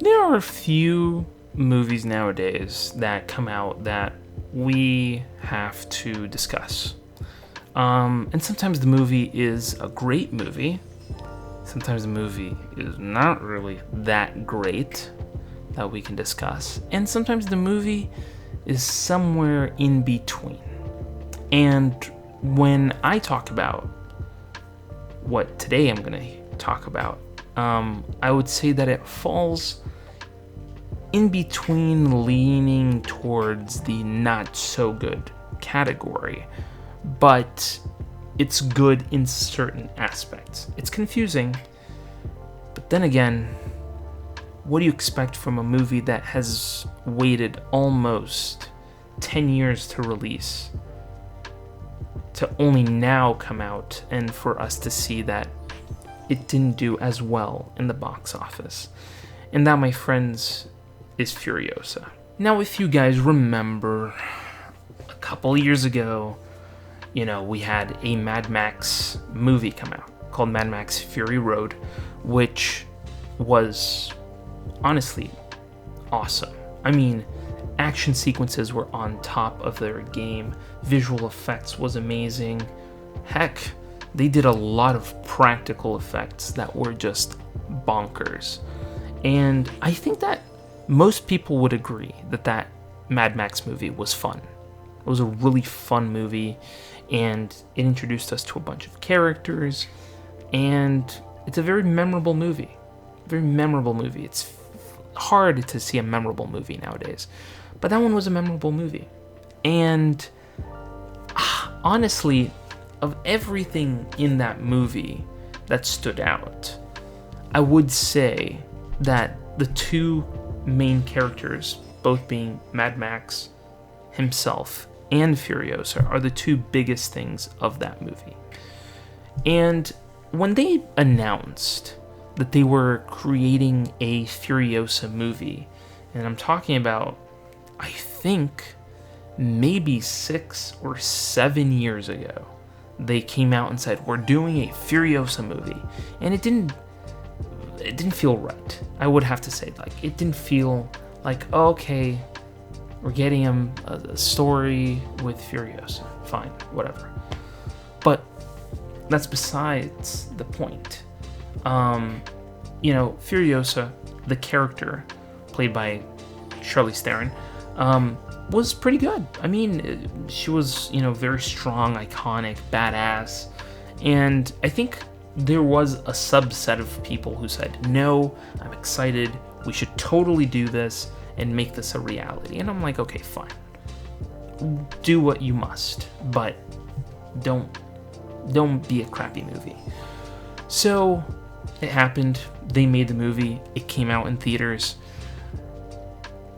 There are a few movies nowadays that come out that we have to discuss. And sometimes the movie is a great movie. Sometimes the movie is not really that great that we can discuss. And sometimes the movie is somewhere in between. And when I talk about what today I'm going to talk about, I would say that it falls in between, leaning towards the not so good category, but it's good in certain aspects. It's confusing, but then again, what do you expect from a movie that has waited almost 10 years to release, to only now come out, and for us to see that it didn't do as well in the box office? And that, my friends, is Furiosa. Now, if you guys remember, a couple years ago, we had a Mad Max movie come out called Mad Max Fury Road, which was honestly awesome. I mean, action sequences were on top of their game. Visual effects was amazing. Heck, they did a lot of practical effects that were just bonkers. And I think that most people would agree that Mad Max movie was fun. It was a really fun movie, and it introduced us to a bunch of characters, and it's a very memorable movie. Very memorable movie. It's hard to see a memorable movie nowadays, but that one was a memorable movie. And honestly, of everything in that movie that stood out, I would say that the two main characters, both being Mad Max himself and Furiosa, are the two biggest things of that movie. And when they announced that they were creating a Furiosa movie, and I'm talking about, I think, maybe 6 or 7 years ago, they came out and said, we're doing a Furiosa movie. And it didn't feel right. I would have to say, it didn't feel like, oh, okay, we're getting a story with Furiosa. Fine, whatever. But that's besides the point. Furiosa, the character played by Charlize Theron, was pretty good. I mean, she was, very strong, iconic, badass. And I think there was a subset of people who said, no, I'm excited, we should totally do this and make this a reality. And I'm like, okay, fine. Do what you must, but don't be a crappy movie. So it happened. They made the movie. It came out in theaters.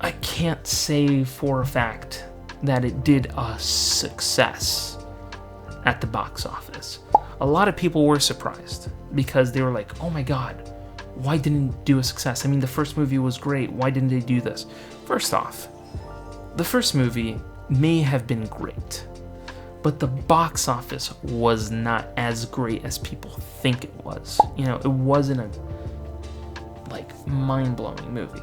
I can't say for a fact that it did a success at the box office. A lot of people were surprised because they were like, oh my god, why didn't it do a success? I mean, the first movie was great. Why didn't they do this? First off, the first movie may have been great, but the box office was not as great as people think it was. It wasn't a mind-blowing movie.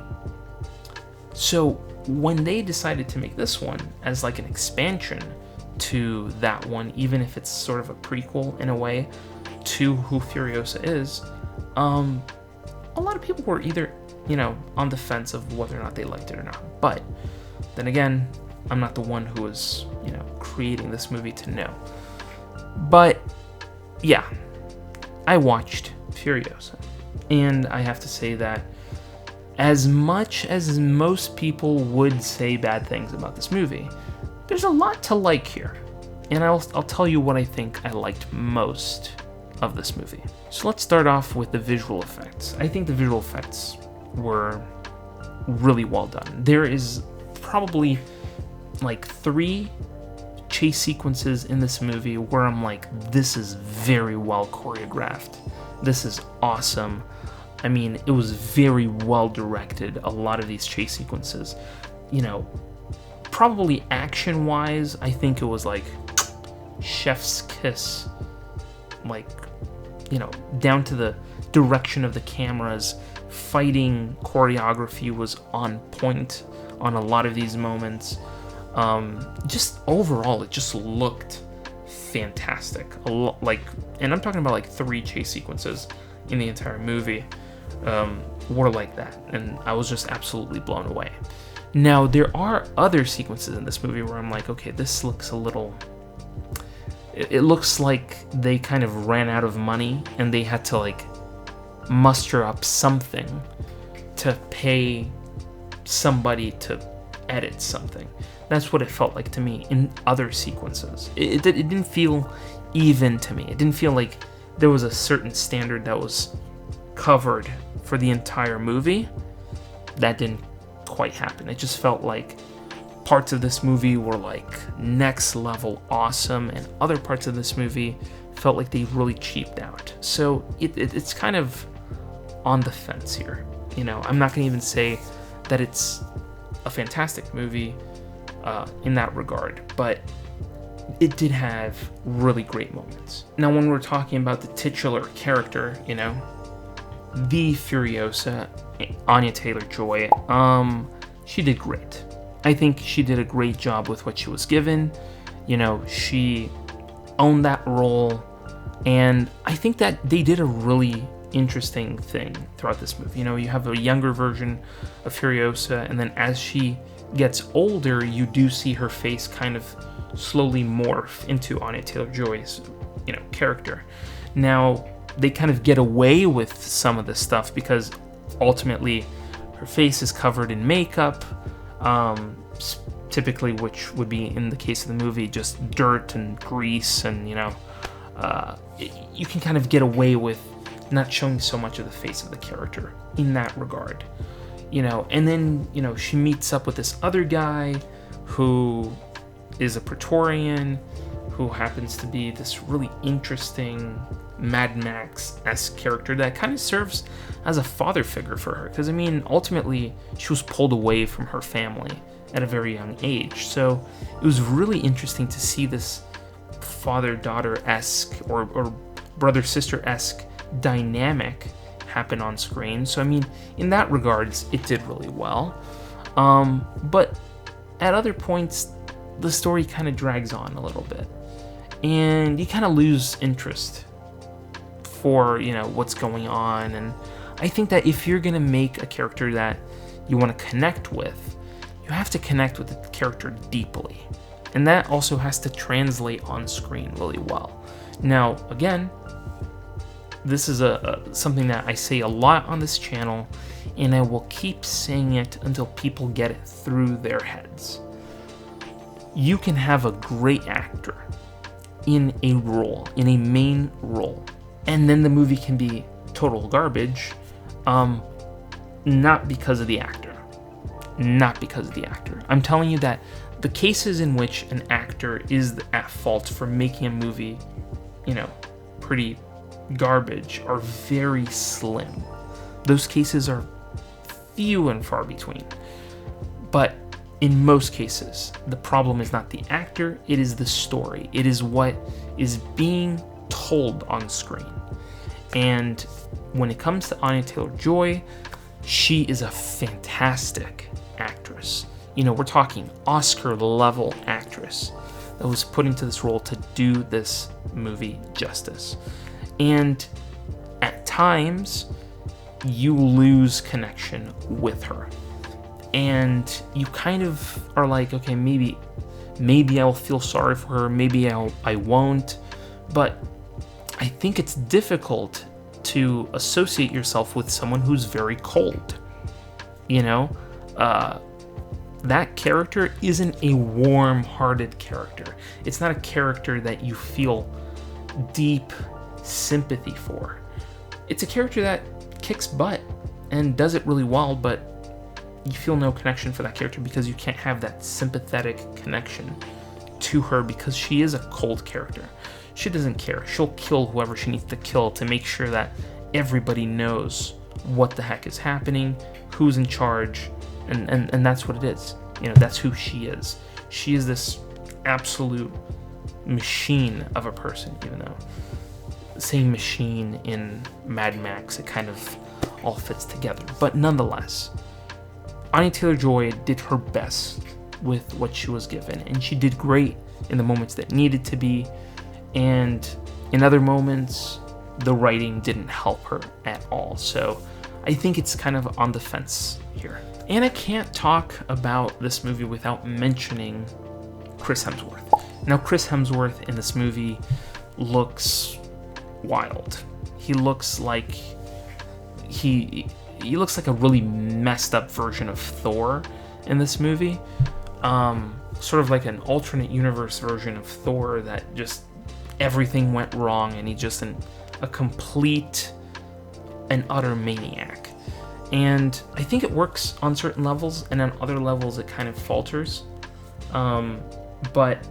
So when they decided to make this one as an expansion to that one, even if it's sort of a prequel in a way to who Furiosa is, a lot of people were either, on the fence of whether or not they liked it or not. But then again, I'm not the one who was, creating this movie to know. But yeah, I watched Furiosa, and I have to say that as much as most people would say bad things about this movie, there's a lot to like here. And I'll tell you what I think I liked most of this movie. So let's start off with the visual effects. I think the visual effects were really well done. There is probably 3 chase sequences in this movie where I'm like, this is very well choreographed. This is awesome. I mean, it was very well directed, a lot of these chase sequences. Probably action-wise, I think it was chef's kiss. Down to the direction of the cameras, fighting choreography was on point on a lot of these moments. Just overall, it just looked fantastic. And I'm talking about like 3 chase sequences in the entire movie were like that, and I was just absolutely blown away. Now, there are other sequences in this movie where I'm like, okay, this looks a little... It looks like they kind of ran out of money and they had to like muster up something to pay somebody to edit something. That's what it felt like to me in other sequences. It didn't feel even to me. It didn't feel like there was a certain standard that was covered for the entire movie. That didn't quite happen. It just felt like parts of this movie were like next level awesome, and other parts of this movie felt like they really cheaped out. So it's kind of on the fence here. You know, I'm not gonna even say that it's a fantastic movie in that regard, but it did have really great moments. Now, when we're talking about the titular character, you know, the Furiosa, Anya Taylor-Joy, she did great. I think she did a great job with what she was given. You know, she owned that role, and I think that they did a really interesting thing throughout this movie. You know, you have a younger version of Furiosa, and then as she gets older, you do see her face kind of slowly morph into Anya Taylor-Joy's, you know, character. Now, they kind of get away with some of this stuff because ultimately her face is covered in makeup, typically, which would be, in the case of the movie, just dirt and grease, and you know, you can kind of get away with not showing so much of the face of the character in that regard, you know. And then, you know, she meets up with this other guy who is a Praetorian, who happens to be this really interesting Mad Max-esque character that kind of serves as a father figure for her, because I mean, ultimately she was pulled away from her family at a very young age, so it was really interesting to see this father-daughter-esque or brother-sister-esque dynamic happen on screen. So I mean, in that regards, it did really well, but at other points the story kind of drags on a little bit, and you kind of lose interest for, you know, what's going on. And I think that if you're gonna make a character that you want to connect with, you have to connect with the character deeply, and that also has to translate on screen really well. Now, again, this is something that I say a lot on this channel, and I will keep saying it until people get it through their heads. You can have a great actor in a role, in a main role, and then the movie can be total garbage, not because of the actor. Not because of the actor. I'm telling you that the cases in which an actor is at fault for making a movie, you know, pretty garbage are very slim. Those cases are few and far between. But in most cases, the problem is not the actor, it is the story. It is what is being told on screen. And when it comes to Anya Taylor-Joy, she is a fantastic actress. You know, we're talking Oscar-level actress that was put into this role to do this movie justice. And at times, you lose connection with her. And you kind of are like, okay, maybe I'll feel sorry for her, maybe I won't. But I think it's difficult to associate yourself with someone who's very cold. You know, that character isn't a warm-hearted character. It's not a character that you feel deep sympathy for. It's a character that kicks butt and does it really well, but you feel no connection for that character because you can't have that sympathetic connection to her because she is a cold character. She doesn't care. She'll kill whoever she needs to kill to make sure that everybody knows what the heck is happening, who's in charge, and that's what it is. You know, that's who she is. She is this absolute machine of a person, even though saying machine in Mad Max, it kind of all fits together. But nonetheless, Anya Taylor-Joy did her best with what she was given, and she did great in the moments that needed to be, and in other moments, the writing didn't help her at all. So I think it's kind of on the fence here. And I can't talk about this movie without mentioning Chris Hemsworth. Now, Chris Hemsworth in this movie looks wild. He looks like he looks like a really messed up version of Thor in this movie. Sort of like an alternate universe version of Thor that just everything went wrong and he's just a complete and utter maniac. And I think it works on certain levels, and on other levels it kind of falters. But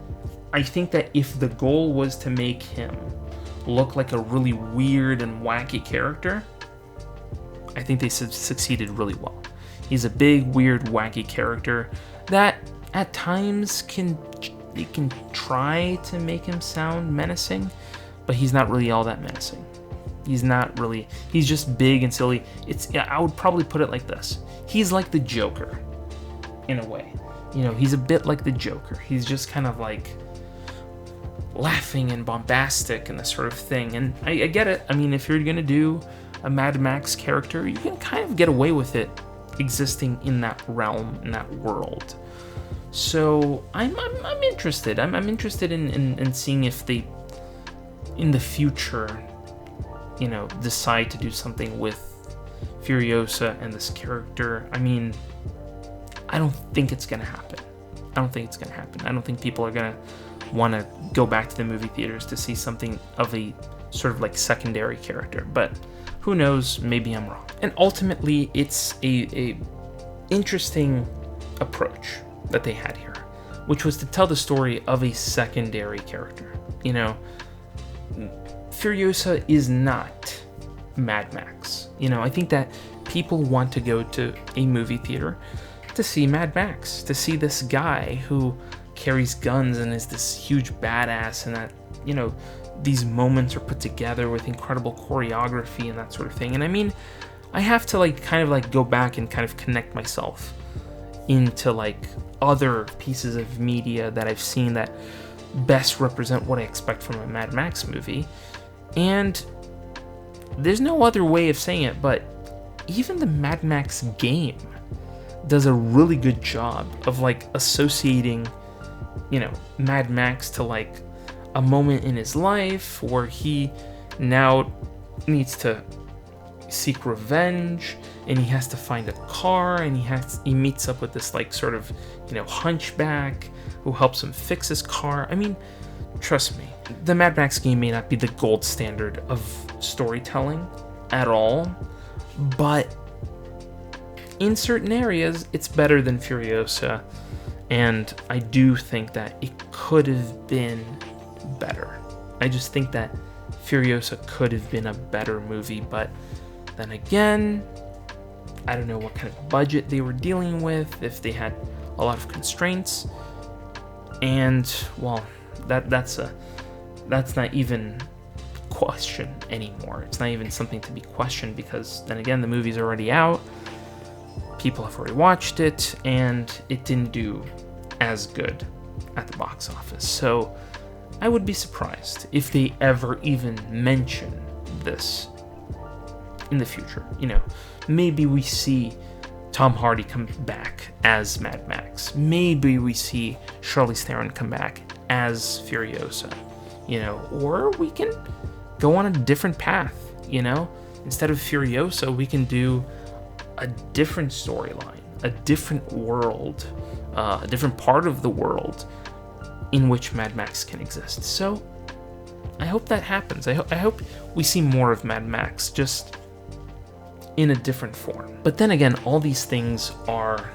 I think that if the goal was to make him look like a really weird and wacky character, I think they succeeded really well. He's a big, weird, wacky character that at times can try to make him sound menacing, but he's not really all that menacing. He's just big and silly. I would probably put it like this. He's like the Joker, in a way. He's a bit like the Joker. He's just kind of like laughing and bombastic and this sort of thing. And I get it. I mean, if you're going to do a Mad Max character, you can kind of get away with it existing in that realm, in that world. So I'm interested. I'm interested in seeing if they, in the future, decide to do something with Furiosa and this character. I mean, I don't think it's gonna happen. I don't think people are gonna want to go back to the movie theaters to see something of a sort of like secondary character. But who knows? Maybe I'm wrong. And ultimately, it's a interesting approach that they had here, which was to tell the story of a secondary character. Furiosa is not Mad Max. I think that people want to go to a movie theater to see Mad Max, to see this guy who carries guns and is this huge badass, and that, these moments are put together with incredible choreography and that sort of thing. And I mean, I have to kind of go back and kind of connect myself into other pieces of media that I've seen that best represent what I expect from a Mad Max movie. And there's no other way of saying it, but even the Mad Max game does a really good job of associating, Mad Max to a moment in his life where he now needs to seek revenge, and he has to find a car, and he meets up with this sort of hunchback who helps him fix his car. I mean, trust me, the Mad Max game may not be the gold standard of storytelling at all, but in certain areas, it's better than Furiosa, and I do think that it could have been better. I just think that Furiosa could have been a better movie, but then again, I don't know what kind of budget they were dealing with, if they had a lot of constraints, and, well, that's not even question anymore. It's not even something to be questioned, because then again, the movie's already out, people have already watched it, and it didn't do as good at the box office. So I would be surprised if they ever even mention this in the future. Maybe we see Tom Hardy come back as Mad Max. Maybe we see Charlize Theron come back as Furiosa. Or we can go on a different path. Instead of Furiosa, we can do a different storyline, a different world, a different part of the world in which Mad Max can exist. So I hope that happens. I hope we see more of Mad Max, just in a different form. But then again, all these things are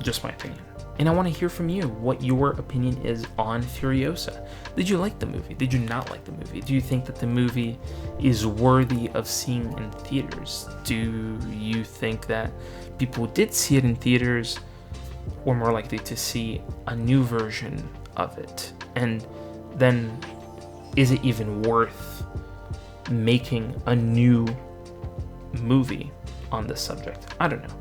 just my opinion. And I want to hear from you what your opinion is on Furiosa. Did you like the movie? Did you not like the movie? Do you think that the movie is worthy of seeing in theaters? Do you think that people who did see it in theaters were more likely to see a new version of it? And then, is it even worth making a new movie on this subject. I don't know.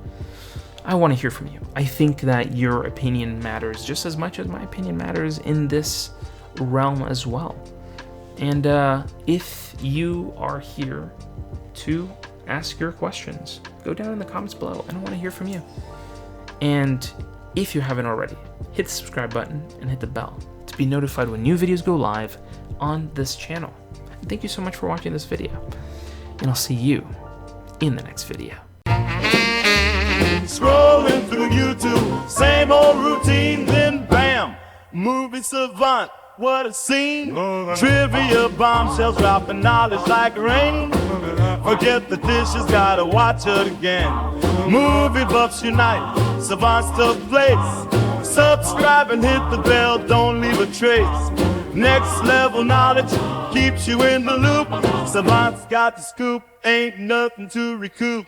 I want to hear from you. I think that your opinion matters just as much as my opinion matters in this realm as well. And if you are here to ask your questions, go down in the comments below, and I want to hear from you. And if you haven't already, hit the subscribe button and hit the bell to be notified when new videos go live on this channel. And thank you so much for watching this video, and I'll see you in the next video. Scrolling through YouTube, same old routine, then bam, movie savant, what a scene. Trivia bombshells dropping knowledge like rain. Forget the dishes, gotta watch it again. Movie buffs unite, savants to place. Subscribe and hit the bell, don't leave a trace. Next level knowledge keeps you in the loop. Savants got the scoop, ain't nothing to recoup.